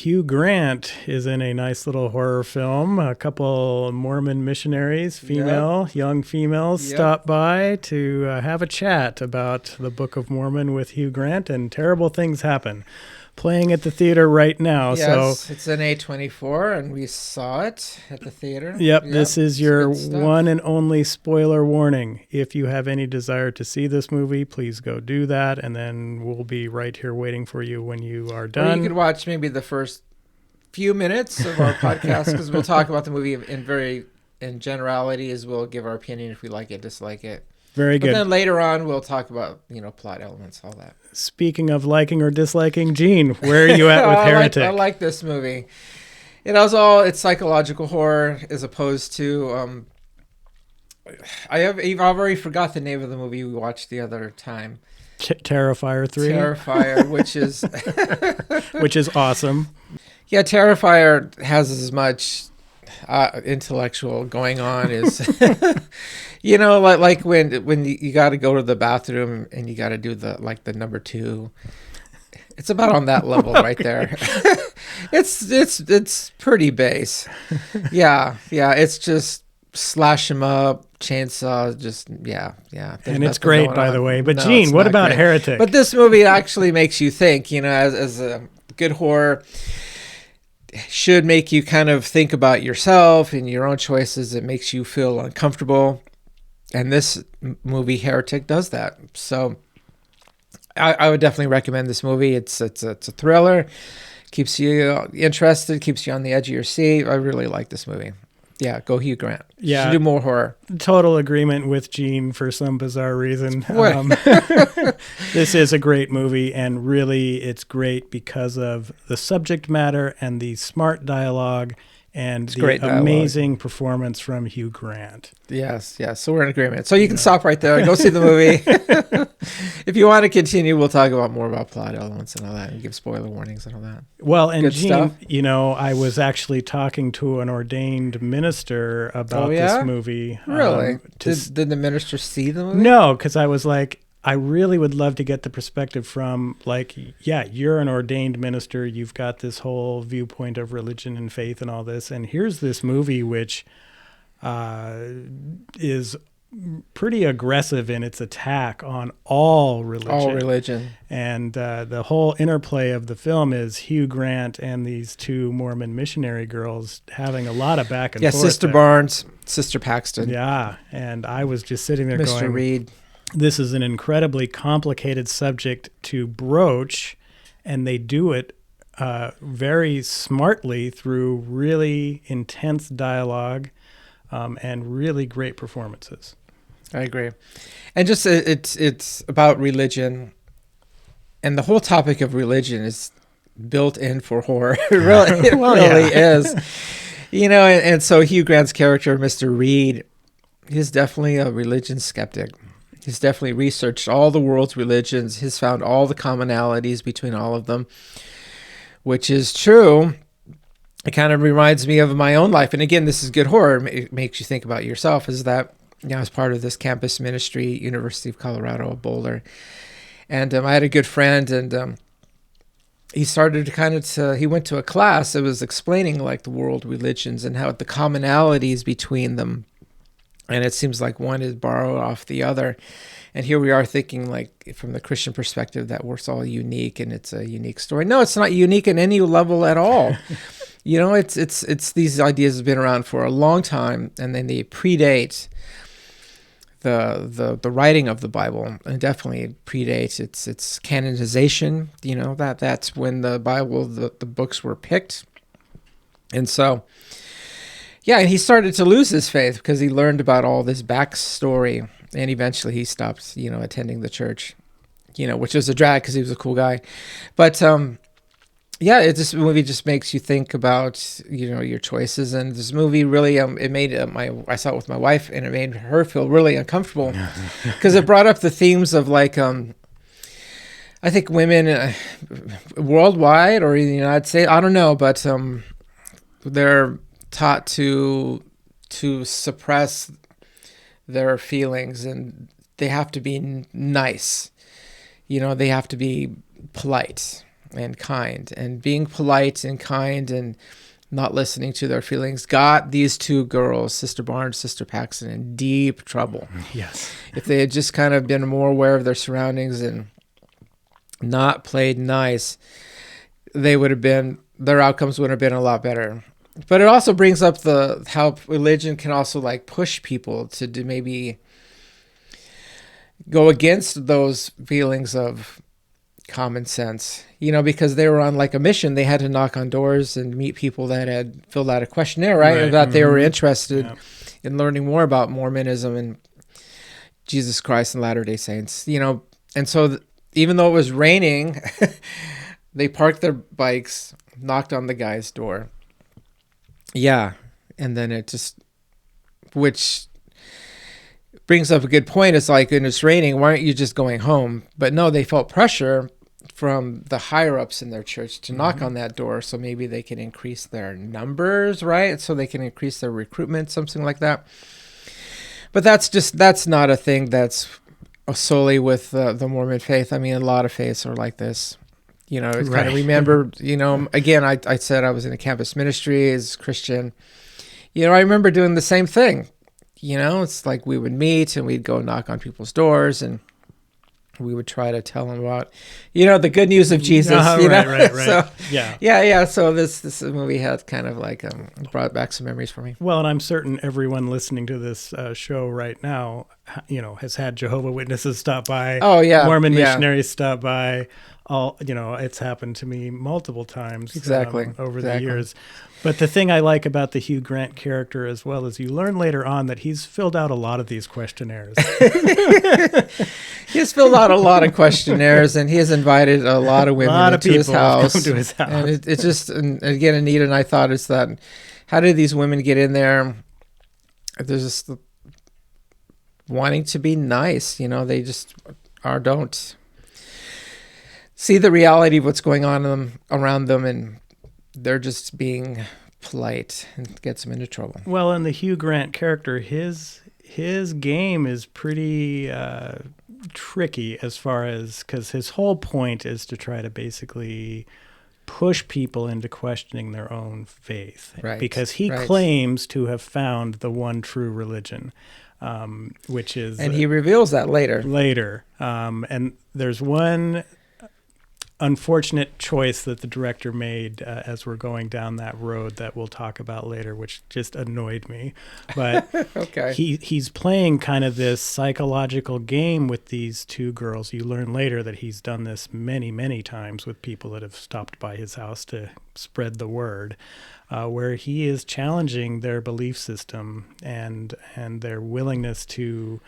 Hugh Grant is in a nice little horror film. A couple Mormon missionaries, young females, stop by to have a chat about the Book of Mormon with Hugh Grant, and terrible things happen. Playing at the theater right now. Yes, so it's an A24, and we saw it at the theater. Yep, this is your one and only spoiler warning. If you have any desire to see this movie, please go do that, and then we'll be right here waiting for you when you are done. Or you could watch maybe the first few minutes of our podcast, because we'll talk about the movie in generality, as we'll give our opinion if we like it, dislike it. Very good. But then later on, we'll talk about, plot elements, all that. Speaking of liking or disliking, Gene, where are you at with Heretic? I like this movie. It's psychological horror as opposed to, you've already forgot the name of the movie we watched the other time. Terrifier 3. Terrifier, which is awesome. Yeah, Terrifier has as much intellectual going on as like when you got to go to the bathroom and you got to do the number 2. It's about on that level right there. It's pretty base. Yeah, it's just slash them up, chainsaw, just yeah. And it's great, by the way. But no, Gene, what about great. Heretic? But this movie actually makes you think. As a good horror should make you kind of think about yourself and your own choices. It makes you feel uncomfortable. And this movie, Heretic, does that. So I would definitely recommend this movie. It's a thriller, keeps you interested, keeps you on the edge of your seat. I really like this movie. Yeah, go Hugh Grant. Yeah, should do more horror. Total agreement with Gene for some bizarre reason. This is a great movie, and really it's great because of the subject matter and the smart dialogue and the amazing performance from Hugh Grant. Yes. So we're in agreement. So you can stop right there and go see the movie. If you want to continue, we'll talk more about plot elements and all that, and give spoiler warnings and all that. Well, and good Gene, stuff. I was actually talking to an ordained minister about this movie. Really? Did the minister see the movie? No, because I was like, I really would love to get the perspective from, you're an ordained minister. You've got this whole viewpoint of religion and faith and all this. And here's this movie which is pretty aggressive in its attack on all religion. All religion. And the whole interplay of the film is Hugh Grant and these 2 Mormon missionary girls having a lot of back and forth. Yeah, Sister Barnes, Sister Paxton. Yeah, and I was just sitting there going... Mr. Reed. This is an incredibly complicated subject to broach, and they do it very smartly through really intense dialogue and really great performances. I agree. And just it's about religion, and the whole topic of religion is built in for horror. It really is. And so Hugh Grant's character, Mr. Reed, he's definitely a religion skeptic. He's definitely researched all the world's religions. He's found all the commonalities between all of them, which is true. It kind of reminds me of my own life. And again, this is good horror. It makes you think about yourself. Is that, as part of this campus ministry, University of Colorado, Boulder. And I had a good friend, and he started he went to a class that was explaining the world religions and how the commonalities between them. And it seems like one is borrowed off the other. And here we are thinking from the Christian perspective that we're all unique and it's a unique story. No, it's not unique at any level at all. It's these ideas have been around for a long time, and then they predate the writing of the Bible, and definitely predates its canonization. That's when the Bible, the books were picked. And so yeah, and he started to lose his faith because he learned about all this backstory, and eventually he stopped, attending the church, which was a drag because he was a cool guy. But this movie just makes you think about, your choices. And this movie really, it made I saw it with my wife, and it made her feel really uncomfortable because it brought up the themes of I think women worldwide or in the United States, I don't know, but they're taught to suppress their feelings, and they have to be nice. They have to be polite. and kind, and being polite and kind and not listening to their feelings, got these two girls, Sister Barnes, Sister Paxton, in deep trouble. Yes. If they had just kind of been more aware of their surroundings and not played nice, their outcomes would have been a lot better. But it also brings up how religion can also like push people to do maybe go against those feelings of common sense, because they were on like a mission. They had to knock on doors and meet people that had filled out a questionnaire, right? That they were interested in learning more about Mormonism and Jesus Christ and Latter-day Saints, and so even though it was raining, they parked their bikes, knocked on the guy's door. Yeah. And then which brings up a good point. It's like, when it's raining, why aren't you just going home? But no, they felt pressure from the higher ups in their church to knock on that door. So maybe they can increase their numbers, right? So they can increase their recruitment, something like that. But that's not a thing that's solely with the Mormon faith. I mean, a lot of faiths are like this. It's kind of remember, again, I said I was in a campus ministry as a Christian. I remember doing the same thing. It's like we would meet and we'd go knock on people's doors and we would try to tell them about, the good news of Jesus. Right. So, yeah. So this movie had kind of like brought back some memories for me. Well, and I'm certain everyone listening to this show right now, has had Jehovah's Witnesses stop by. Oh yeah, Mormon missionaries stop by. It's happened to me multiple times. Exactly. Over the years. But the thing I like about the Hugh Grant character as well is you learn later on that he's filled out a lot of these questionnaires. He's filled out a lot of questionnaires, and he has invited a lot of women to his house. Come to his house. And it's just, and again, Anita and I thought, is that, how did these women get in there? They're just wanting to be nice. They just don't see the reality of what's going on around them, and they're just being polite and gets them into trouble. Well, and the Hugh Grant character, his game is pretty tricky as far as, because his whole point is to try to basically push people into questioning their own faith. Right. Because he claims to have found the one true religion, which is... And he reveals that later. And there's one unfortunate choice that the director made as we're going down that road that we'll talk about later, which just annoyed me. But okay. he's playing kind of this psychological game with these two girls. You learn later that he's done this many, many times with people that have stopped by his house to spread the word, where he is challenging their belief system and their willingness to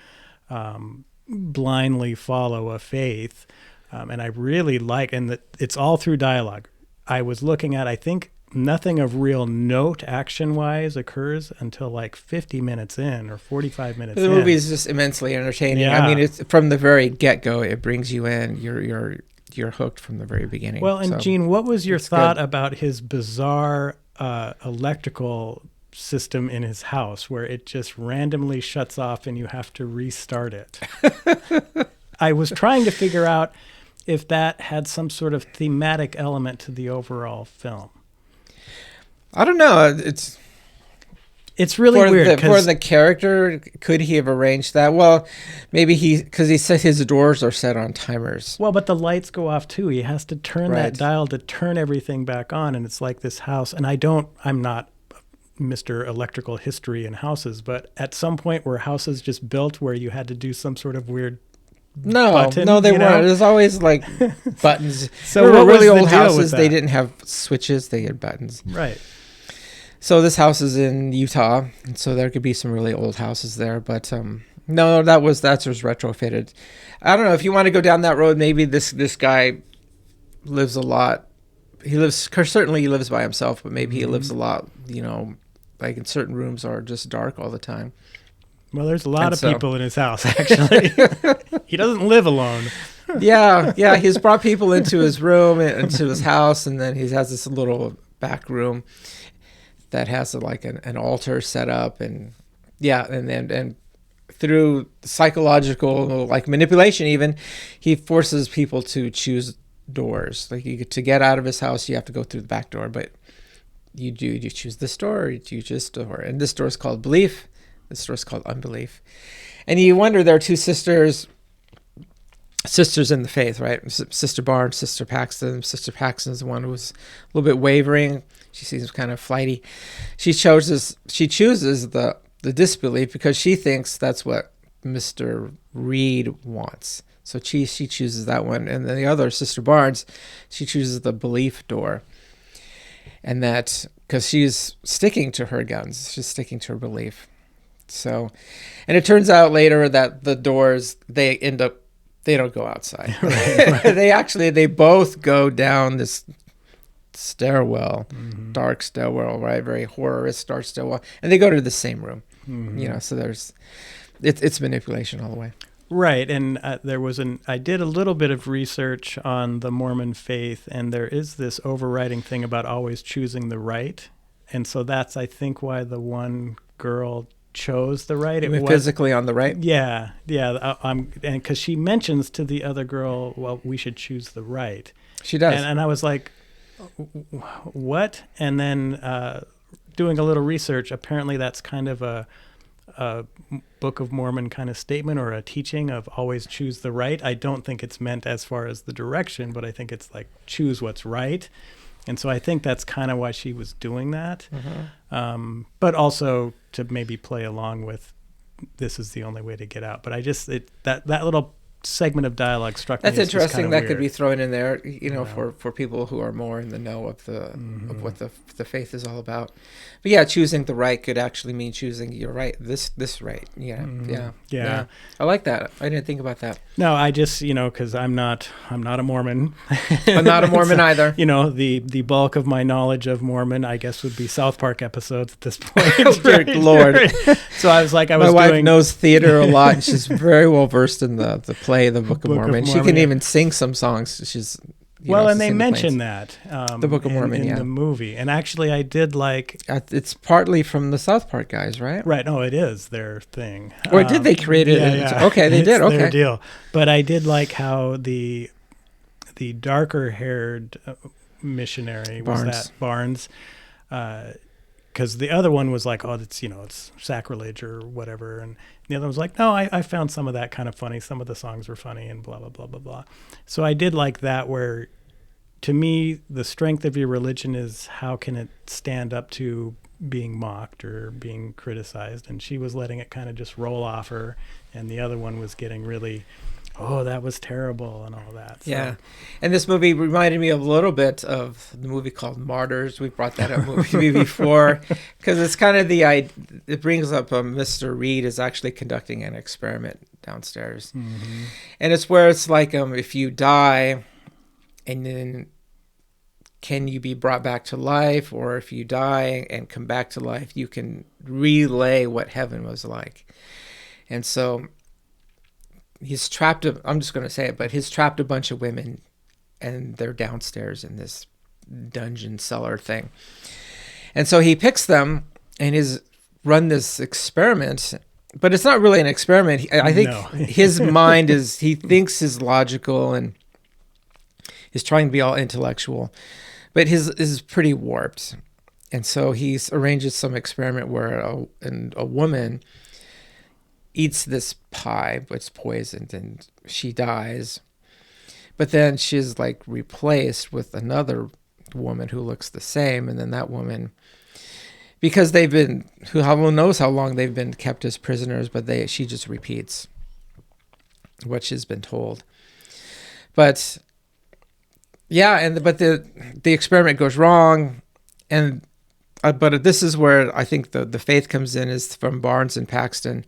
blindly follow a faith. And I really like, and it's all through dialogue. I was looking at, I think nothing of real note action-wise occurs until like 50 minutes in or 45 minutes in. The movie is just immensely entertaining. Yeah. I mean, it's from the very get-go, it brings you in. You're hooked from the very beginning. Well, and Gene, what was your thought about his bizarre electrical system in his house where it just randomly shuts off and you have to restart it? I was trying to figure out if that had some sort of thematic element to the overall film. I don't know. It's really weird. For the character, could he have arranged that? Well, maybe because he said his doors are set on timers. Well, but the lights go off too. He has to turn that dial to turn everything back on. And it's like this house. And I'm not Mr. Electrical History in houses, but at some point were houses just built where you had to do some sort of weird button, they weren't. There's always like buttons. So what really was old the deal houses, with that? they didn't have switches, they had buttons. Right. So this house is in Utah, and so there could be some really old houses there, but no, that's just retrofitted. I don't know if you want to go down that road. Maybe this guy lives a lot. He certainly lives by himself, but maybe he lives a lot. Like in certain rooms are just dark all the time. Well, there's a lot of people in his house, actually. He doesn't live alone. Yeah. He's brought people into his room, into his house, and then he has this little back room that has like an altar set up, and and through psychological like manipulation, even he forces people to choose doors. Like to get out of his house, you have to go through the back door, but you choose this door or you choose this door. And this door is called belief. This door is called unbelief. And you wonder, there are two sisters in the faith, right? Sister Barnes, Sister Paxton. Sister Paxton is the one who was a little bit wavering. She seems kind of flighty. She chooses the disbelief because she thinks that's what Mr. Reed wants. So she chooses that one. And then the other, Sister Barnes, she chooses the belief door. And that, because she's sticking to her guns. She's sticking to her belief. So, and it turns out later that the doors, they don't go outside. Right. They both go down this stairwell, dark stairwell, right? Very horrorous dark stairwell. And they go to the same room, so it's manipulation all the way. Right. And I did a little bit of research on the Mormon faith, and there is this overriding thing about always choosing the right. And so that's, I think, why the one girl chose the right. It was physically on the right? Yeah. And because she mentions to the other girl, well, we should choose the right. She does. And I was like, what? And then doing a little research, apparently that's kind of a Book of Mormon kind of statement or a teaching of always choose the right. I don't think it's meant as far as the direction, but I think it's like choose what's right. And so I think that's kind of why she was doing that. But also to maybe play along with this is the only way to get out. But I just, that little segment of dialogue struck me as That's interesting. That weird. Could be thrown in there, for people who are more in the know of of what the faith is all about. But yeah, choosing the right could actually mean choosing your right. This right. Yeah. I like that. I didn't think about that. No, I just, because I'm not a Mormon. I'm not a Mormon either. The bulk of my knowledge of Mormon, I guess, would be South Park episodes at this point. Dear Lord. So I was like, my wife knows theater a lot, and she's very well versed in the play, the Book of Mormon. She can even sing some songs. She's and they mention that the Book of Mormon in the movie. And actually, I did like it's partly from the South Park guys, right? Right. No, it is their thing. Or did they create it? Yeah. Okay, they did. Okay, their deal. But I did like how the darker haired missionary was Barnes. Because the other one was like, oh, it's sacrilege or whatever, and the other one was like, no, I found some of that kind of funny. Some of the songs were funny, and blah blah blah blah blah. So I did like that. Where, to me, the strength of your religion is how can it stand up to being mocked or being criticized. And she was letting it kind of just roll off her, and the other one was getting really, oh, that was terrible and all that. So. Yeah. And this movie reminded me a little bit of the movie called Martyrs. We brought that up movie before because it's kind of it brings up Mr. Reed is actually conducting an experiment downstairs. And it's where it's like if you die and then can you be brought back to life, or if you die and come back to life, you can relay what heaven was like. And so he's trapped, I'm just going to say it, but he's trapped a bunch of women and they're downstairs in this dungeon cellar thing. And so he picks them and he's run this experiment, but it's not really an experiment. I think his mind he thinks is logical and is trying to be all intellectual, but his is pretty warped. And so he arranges some experiment where a woman eats this pie, but it's poisoned, and she dies. But then she's like replaced with another woman who looks the same, and then that woman, because they've been, who knows how long they've been kept as prisoners, but she just repeats what she's been told. But yeah, but the experiment goes wrong, and but this is where I think the faith comes in, is from Barnes and Paxton.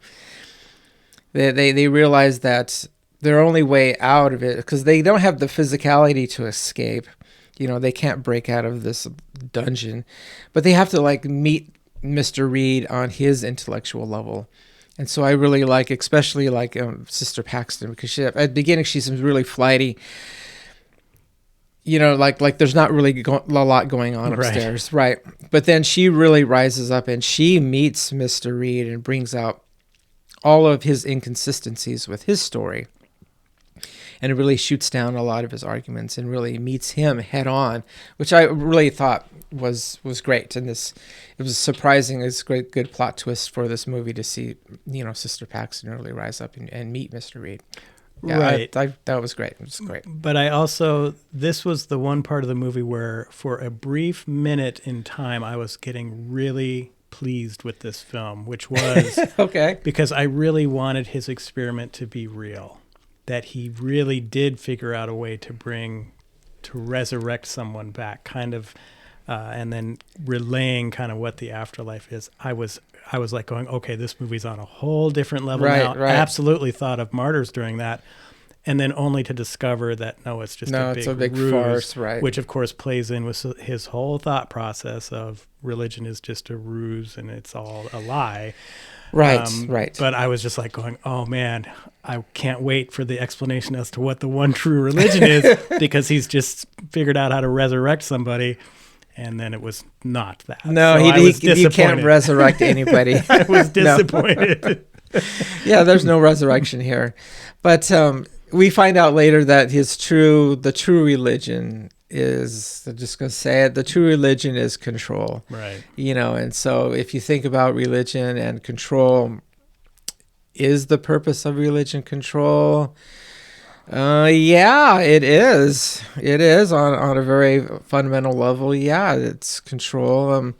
They realize that their only way out of it, because they don't have the physicality to escape, they can't break out of this dungeon, but they have to like meet Mr. Reed on his intellectual level. And so I really like, especially like Sister Paxton, because at the beginning she seems really flighty. Like there's not really a lot going on upstairs, right? But then she really rises up and she meets Mr. Reed and brings out all of his inconsistencies with his story. and it really shoots down a lot of his arguments and really meets him head on, which I really thought was great. And it was surprising. It's a great, good plot twist for this movie to see, Sister Paxton really rise up and meet Mr. Reed. Yeah, right. That was great. It was great. But this was the one part of the movie where for a brief minute in time, I was getting really pleased with this film, which was okay, because I really wanted his experiment to be real, that he really did figure out a way to resurrect someone back, kind of, and then relaying kind of what the afterlife is. I was like going, okay, this movie's on a whole different level now. Right. Absolutely thought of Martyrs during that. And then only to discover that, no, it's just a big ruse, farce, right? Which, of course, plays in with his whole thought process of religion is just a ruse and it's all a lie. Right, right. But I was just like going, oh, man, I can't wait for the explanation as to what the one true religion is, because he's just figured out how to resurrect somebody. And then it was not that. No, so you can't resurrect anybody. I was disappointed. Yeah, there's no resurrection here. But we find out later that the true religion is, I'm just going to say it, the true religion is control. Right. And so if you think about religion and control, is the purpose of religion control? Yeah, it is. It is on a very fundamental level. Yeah, it's control.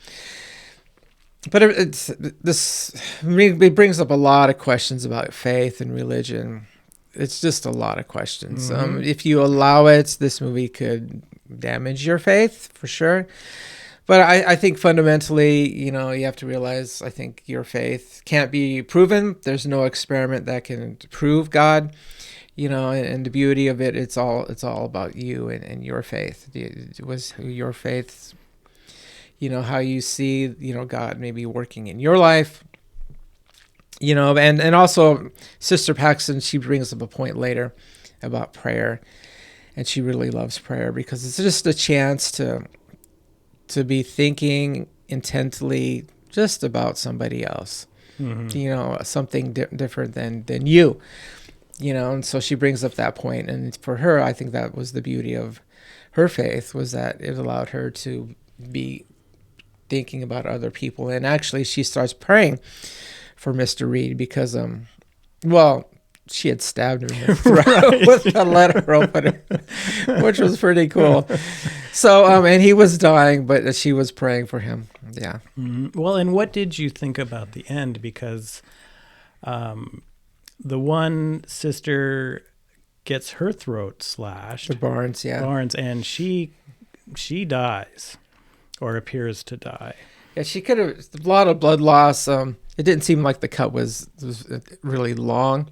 But it brings up a lot of questions about faith and religion. It's just a lot of questions. Mm-hmm. If you allow it, this movie could damage your faith for sure. But I think fundamentally, you have to realize, I think your faith can't be proven. There's no experiment that can prove God. And the beauty of it, it's all about you and your faith. It was your faith, how you see, God maybe working in your life. And also Sister Paxton, she brings up a point later about prayer, and she really loves prayer because it's just a chance to be thinking intently just about somebody else, something different than you, and so she brings up that point. And for her, I think that was the beauty of her faith, was that it allowed her to be thinking about other people. And actually she starts praying for Mr. Reed because, she had stabbed him in the throat with a letter opener, which was pretty cool. So, and he was dying, but she was praying for him. Yeah. Mm-hmm. Well, and what did you think about the end? Because the one sister gets her throat slashed. The Barnes, yeah. Barnes, and she dies, or appears to die. Yeah, she could have, a lot of blood loss. It didn't seem like the cut was really long.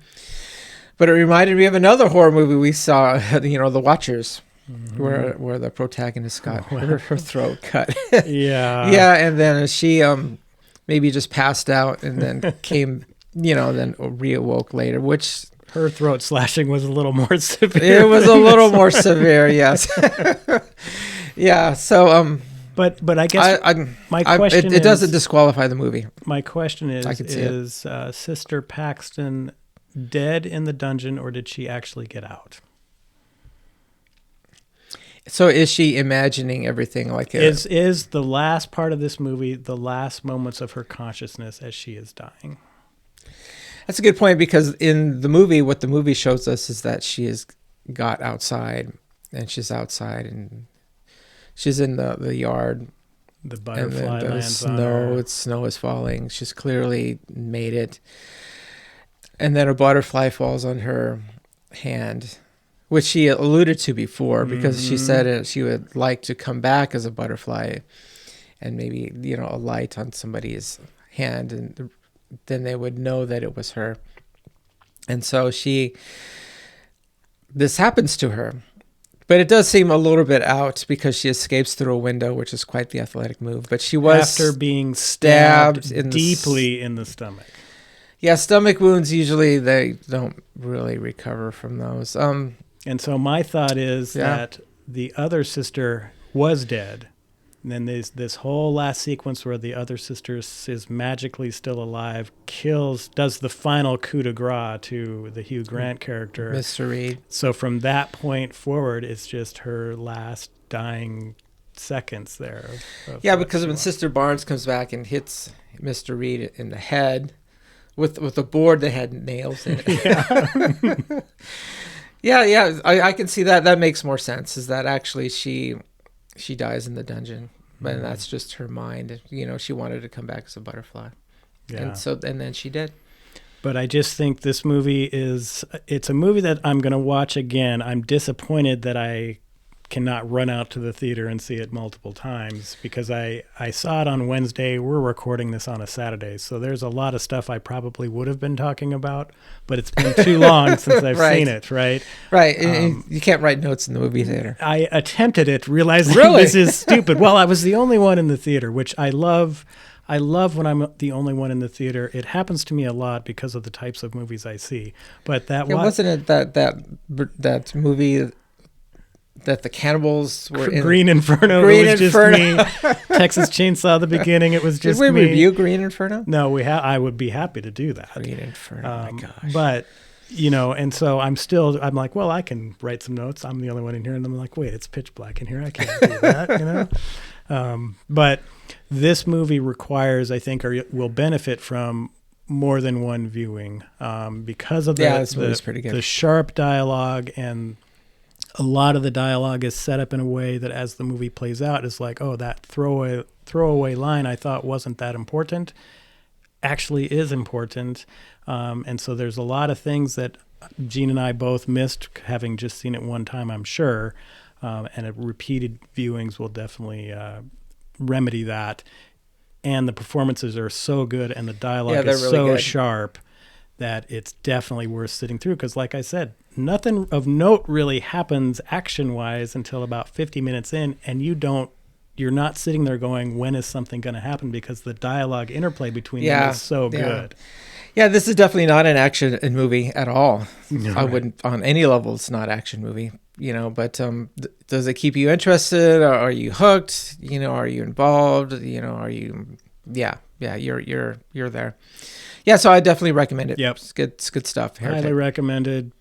But it reminded me of another horror movie we saw, The Watchers, mm-hmm. where the protagonist got her throat cut. Yeah. Yeah, and then she maybe just passed out and then came, then reawoke later, which... Her throat slashing was a little more severe. It was a little more severe, yes. Yeah, so... But I guess my question it doesn't disqualify the movie. My question is Sister Paxton dead in the dungeon, or did she actually get out? So is she imagining everything like it? Is the last part of this movie the last moments of her consciousness as she is dying? That's a good point, because in the movie, what the movie shows us is that she has got outside, and she's outside, and she's in the yard. The butterfly and lands on her. Snow is falling. She's clearly made it. And then a butterfly falls on her hand, which she alluded to before, because she said she would like to come back as a butterfly and maybe, alight on somebody's hand, and then they would know that it was her. And so this happens to her. But it does seem a little bit out, because she escapes through a window, which is quite the athletic move. But she was after being stabbed deeply in the stomach. Yeah, stomach wounds, usually they don't really recover from those. And so my thought is that the other sister was dead, And then there's this whole last sequence where the other sister is magically still alive, does the final coup de grace to the Hugh Grant character. Mr. Reed. So from that point forward, it's just her last dying seconds there. Yeah, because when Sister Barnes comes back and hits Mr. Reed in the head with a board that had nails in it. Yeah. I can see that. That makes more sense, is that actually she dies in the dungeon. But that's just her mind. You know, she wanted to come back as a butterfly. Yeah. And then she did. But I just think this movie it's a movie that I'm going to watch again. I'm disappointed that I cannot run out to the theater and see it multiple times, because I saw it on Wednesday. We're recording this on a Saturday, so there's a lot of stuff I probably would have been talking about, but it's been too long since I've seen it, right? Right. You can't write notes in the movie theater. I attempted it, realizing this is stupid. Well, I was the only one in the theater, which I love. I love when I'm the only one in the theater. It happens to me a lot because of the types of movies I see. But wasn't it that movie that the cannibals were in? Green Inferno. Green it was Inferno. Just me. Texas Chainsaw, the beginning. It was just me. Did we me. review Green Inferno? No, I would be happy to do that. Green Inferno. My gosh. But and so I'm like, well, I can write some notes. I'm the only one in here, and I'm like, wait, it's pitch black in here. I can't do that. But this movie requires, I think, or will benefit from more than one viewing, because of the sharp dialogue, and a lot of the dialogue is set up in a way that as the movie plays out is like, oh, that throwaway line I thought wasn't that important actually is important. And so there's a lot of things that Gene and I both missed, having just seen it one time, I'm sure. And repeated viewings will definitely remedy that. And the performances are so good, and the dialogue is really so sharp that it's definitely worth sitting through. Because like I said, nothing of note really happens action-wise until about 50 minutes in, and you're not sitting there going, when is something going to happen? Because the dialogue interplay between them is so good. Yeah, this is definitely not an action movie at all. No, I wouldn't, on any level, it's not an action movie. But does it keep you interested? Or are you hooked? Are you involved? Are you? Yeah, you're there. Yeah, so I definitely recommend it. Yep, it's good stuff. Highly recommended.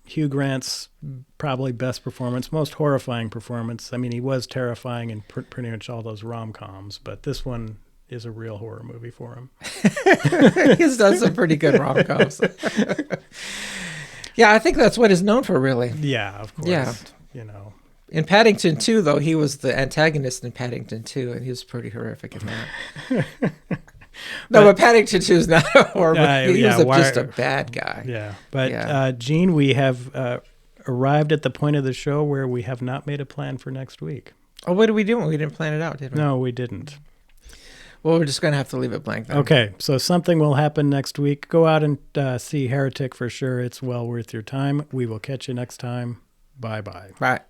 Hugh Grant's probably best performance, most horrifying performance. I mean, he was terrifying in pretty much all those rom-coms, but this one is a real horror movie for him. He's done some pretty good rom-coms. Yeah, I think that's what he's known for, really. Yeah, of course. Yeah. In Paddington 2, though, he was the antagonist in Paddington 2, and he was pretty horrific in that. But Paddington 2 is not a horror movie. He was just a bad guy. Yeah. But, Gene, we have arrived at the point of the show where we have not made a plan for next week. Oh, what did we do? We didn't plan it out, did we? No, we didn't. Well, we're just going to have to leave it blank then. Okay, so something will happen next week. Go out and see Heretic for sure. It's well worth your time. We will catch you next time. Bye-bye. Bye.